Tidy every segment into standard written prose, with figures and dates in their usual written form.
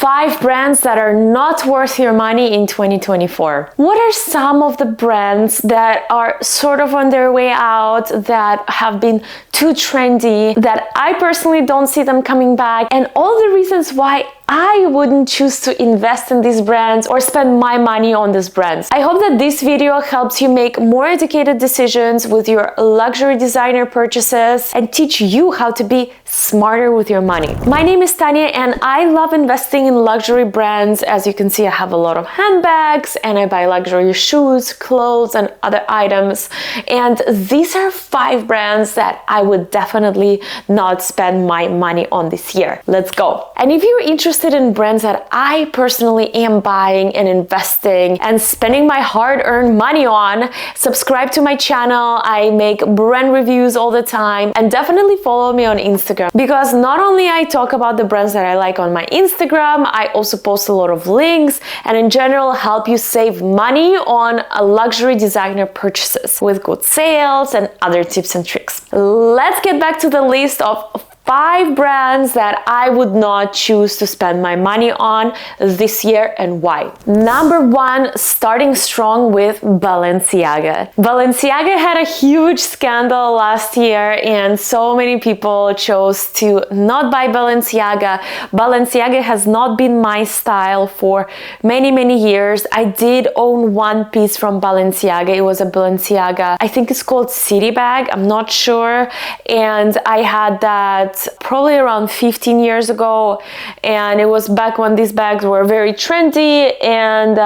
5 brands that are not worth your money in 2024. What are some of the brands that are sort of on their way out, that have been too trendy, that I personally don't see them coming back, and all the reasons why I wouldn't choose to invest in these brands or spend my money on these brands. I hope that this video helps you make more educated decisions with your luxury designer purchases and teach you how to be smarter with your money. My name is Tania and I love investing in luxury brands. As you can see, I have a lot of handbags and I buy luxury shoes, clothes, and other items. And these are 5 brands that I would definitely not spend my money on this year. Let's go. And if you're interested in brands that I personally am buying and investing and spending my hard-earned money on, subscribe to my channel. I make brand reviews all the time, and definitely follow me on Instagram, because not only I talk about the brands that I like on my Instagram, I also post a lot of links and in general help you save money on luxury designer purchases with good sales and other tips and tricks. Let's get back to the list of 5 brands that I would not choose to spend my money on this year and why. Number 1, starting strong with Balenciaga. Balenciaga had a huge scandal last year and so many people chose to not buy Balenciaga. Balenciaga has not been my style for many years. I did own one piece from Balenciaga. It was a Balenciaga, I think it's called City Bag, I'm not sure, and I had that probably around 15 years ago, and it was back when these bags were very trendy and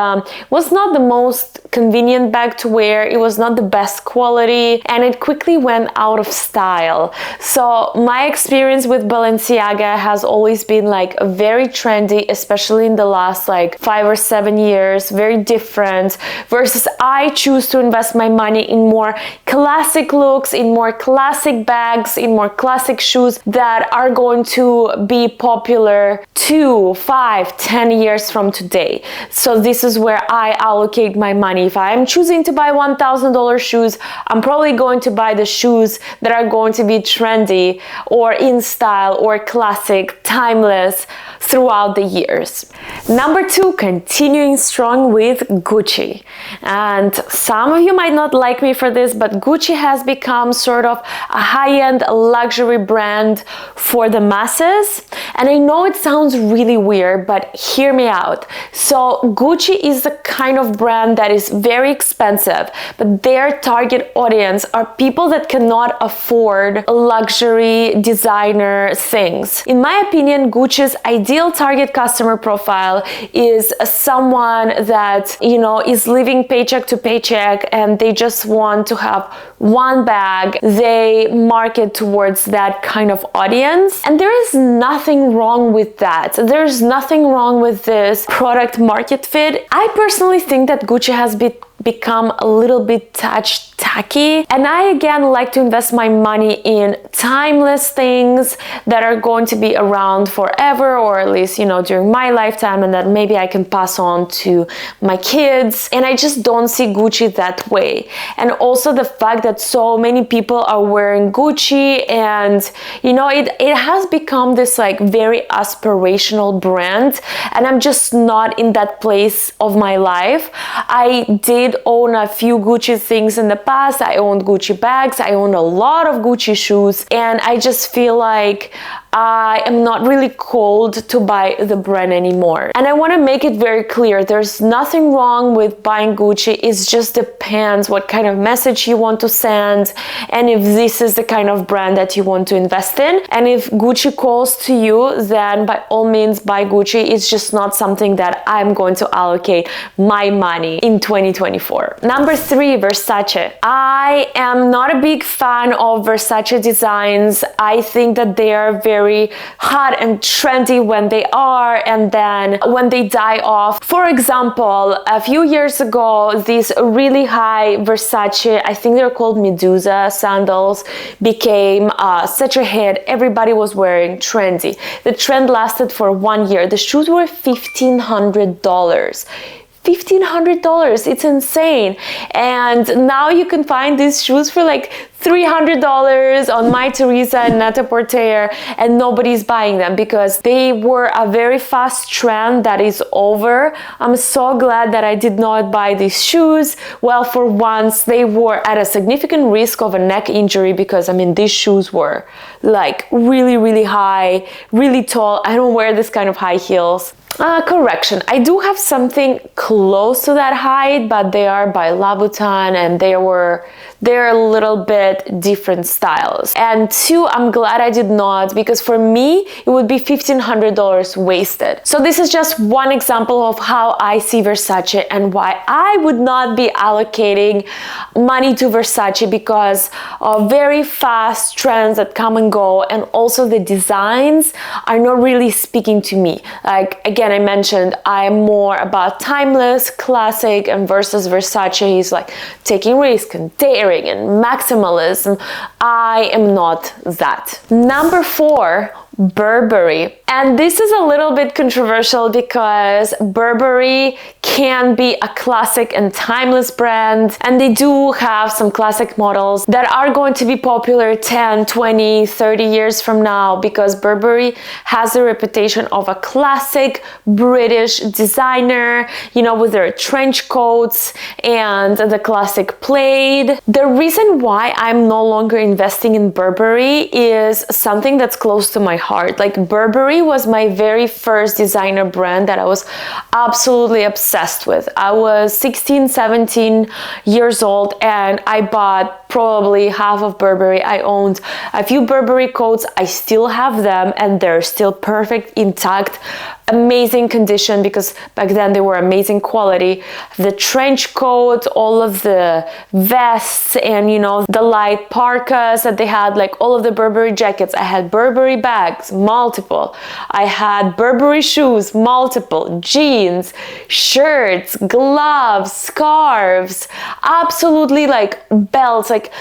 was not the most convenient bag to wear. It was not the best quality and it quickly went out of style. So my experience with Balenciaga has always been like very trendy, especially in the last like 5 or 7 years, very different, versus I choose to invest my money in more classic looks, in more classic bags, in more classic shoes that are going to be popular 2, 5, 10 years from today. So this is where I allocate my money. If I'm choosing to buy $1,000 shoes, I'm probably going to buy the shoes that are going to be trendy or in style or classic, timeless throughout the years. Number 2, continuing strong with Gucci. And some of you might not like me for this, but Gucci has become sort of a high-end luxury brand for the masses. And I know it sounds really weird, but hear me out. So Gucci is the kind of brand that is very expensive, but their target audience are people that cannot afford luxury designer things. In my opinion, Gucci's ideal target customer profile is someone that, you know, is living paycheck to paycheck and they just want to have one bag. They market towards that kind of audience, and there is nothing wrong with that. There's nothing wrong with this product market fit. I personally think that Gucci has become a little bit tacky, and I again like to invest my money in timeless things that are going to be around forever, or at least, you know, during my lifetime, and that maybe I can pass on to my kids. And I just don't see Gucci that way. And also the fact that so many people are wearing Gucci, and you know, it has become this like very aspirational brand, and I'm just not in that place of my life. I did own a few Gucci things in the past. I owned Gucci bags, I owned a lot of Gucci shoes, and I just feel like I am not really called to buy the brand anymore. And I want to make it very clear, there's nothing wrong with buying Gucci. It just depends what kind of message you want to send and if this is the kind of brand that you want to invest in. And if Gucci calls to you, then by all means buy Gucci. It's just not something that I'm going to allocate my money in 2024. Number 3, Versace. I am not a big fan of Versace designs. I think that they are very hot and trendy when they are, and then when they die off. For example, a few years ago, these really high Versace, I think they're called Medusa sandals, became such a hit. Everybody was wearing trendy. The trend lasted for 1 year. The shoes were $1,500. $1,500. It's insane. And now you can find these shoes for like $300 on My Teresa and Net-a-Porter, and nobody's buying them because they were a very fast trend that is over. I'm so glad that I did not buy these shoes. Well, for once, they were at a significant risk of a neck injury because, I mean, these shoes were like really, really high, really tall. I don't wear this kind of high heels. Correction, I do have something close to that height, but they are by Louboutin and they're a little bit different styles. And two, I'm glad I did not, because for me, it would be $1,500 wasted. So this is just one example of how I see Versace and why I would not be allocating money to Versace, because of very fast trends that come and go, and also the designs are not really speaking to me. Like, again, I mentioned I'm more about timeless, classic, and versus Versace is like taking risk and daring and maximalism. I am not that. Number 4, Burberry. And this is a little bit controversial because Burberry can be a classic and timeless brand, and they do have some classic models that are going to be popular 10, 20, 30 years from now, because Burberry has the reputation of a classic British designer, you know, with their trench coats and the classic plaid. The reason why I'm no longer investing in Burberry is something that's close to my heart. Like, Burberry was my very first designer brand that I was absolutely obsessed with. I was 16, 17 years old and I bought probably half of Burberry. I owned a few Burberry coats. I still have them and they're still perfect, intact, amazing condition, because back then they were amazing quality. The trench coat, all of the vests, and you know, the light parkas that they had, like all of the Burberry jackets. I had Burberry bags, multiple. I had Burberry shoes, multiple, jeans, shirts, gloves, scarves, absolutely, like belts, like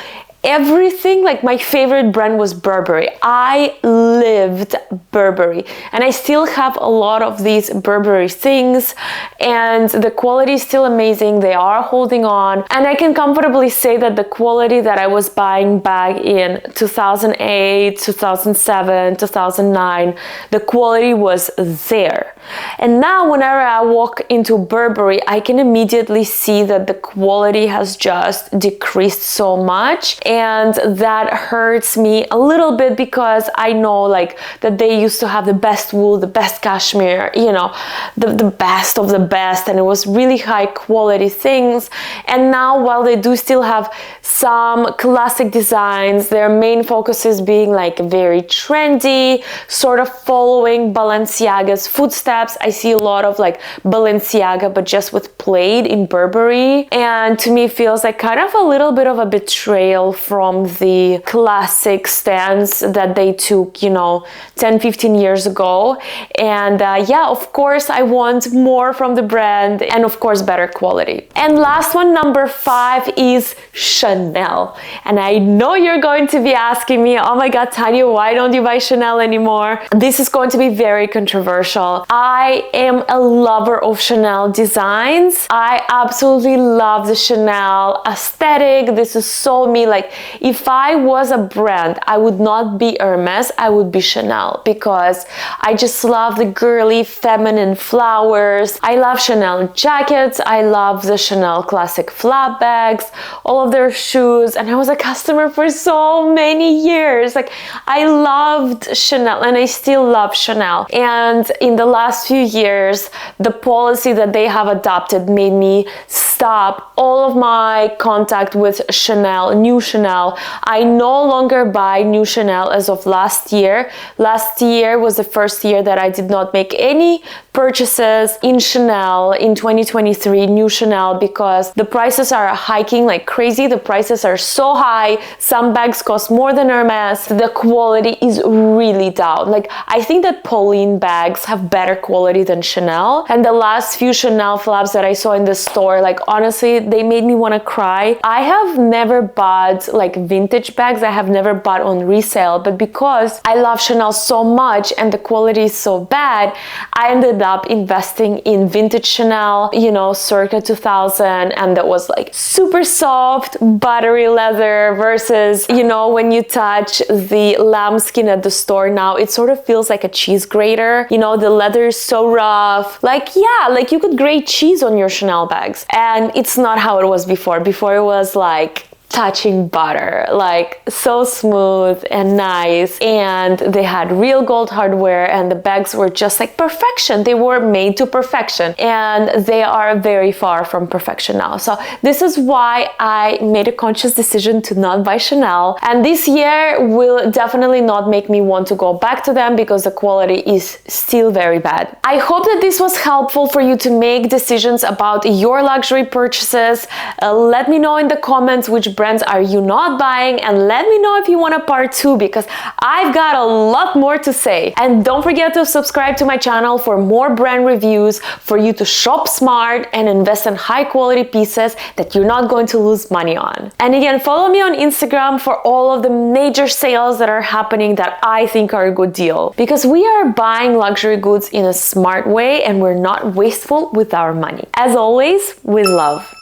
everything. Like, my favorite brand was Burberry. I lived Burberry, and I still have a lot of these Burberry things, and the quality is still amazing. They are holding on, and I can comfortably say that the quality that I was buying back in 2008, 2007, 2009, the quality was there. And now whenever I walk into Burberry, I can immediately see that the quality has just decreased so much, and that hurts me a little bit, because I know like that they used to have the best wool, the best cashmere, you know, the best of the best, and it was really high quality things. And now, while they do still have some classic designs, their main focus is being like very trendy, sort of following Balenciaga's footsteps. I see a lot of like Balenciaga, but just with plaid in Burberry, and to me feels like kind of a little bit of a betrayal from the classic stance that they took, you know, 10, 15 years ago. And yeah, of course, I want more from the brand, and of course, better quality. And last one, number 5, is Chanel. And I know you're going to be asking me, oh my God, Tanya, why don't you buy Chanel anymore? This is going to be very controversial. I am a lover of Chanel designs. I absolutely love the Chanel aesthetic. This is so me. Like, if I was a brand, I would not be Hermes, I would be Chanel, because I just love the girly, feminine flowers. I love Chanel jackets. I love the Chanel classic flap bags, all of their shoes. And I was a customer for so many years. Like, I loved Chanel, and I still love Chanel. And in the last few years, the policy that they have adopted made me stop all of my contact with Chanel, new Chanel. I no longer buy new Chanel as of last year. Last year was the first year that I did not make any purchases in Chanel in 2023, new Chanel, because the prices are hiking like crazy. The prices are so high. Some bags cost more than Hermes. The quality is really down. Like, I think that Pauline bags have better quality than Chanel. And the last few Chanel flaps that I saw in the store, like honestly, they made me want to cry. I have never bought like vintage bags. I have never bought on resale, but because I love Chanel so much and the quality is so bad, I ended up investing in vintage Chanel, you know, circa 2000, and that was like super soft, buttery leather versus, you know, when you touch the lambskin at the store now, it sort of feels like a cheese grater. You know, the leather is so rough. Like, yeah, like you could grate cheese on your Chanel bags. And it's not how it was before. Before it was like touching butter, like so smooth and nice, and they had real gold hardware, and the bags were just like perfection. They were made to perfection, and they are very far from perfection now. So this is why I made a conscious decision to not buy Chanel, and this year will definitely not make me want to go back to them because the quality is still very bad. I hope that this was helpful for you to make decisions about your luxury purchases. Let me know in the comments which brands are you not buying, and let me know if you want a part 2 because I've got a lot more to say. And don't forget to subscribe to my channel for more brand reviews, for you to shop smart and invest in high quality pieces that you're not going to lose money on. And again, follow me on Instagram for all of the major sales that are happening that I think are a good deal, because we are buying luxury goods in a smart way and we're not wasteful with our money. As always, with love.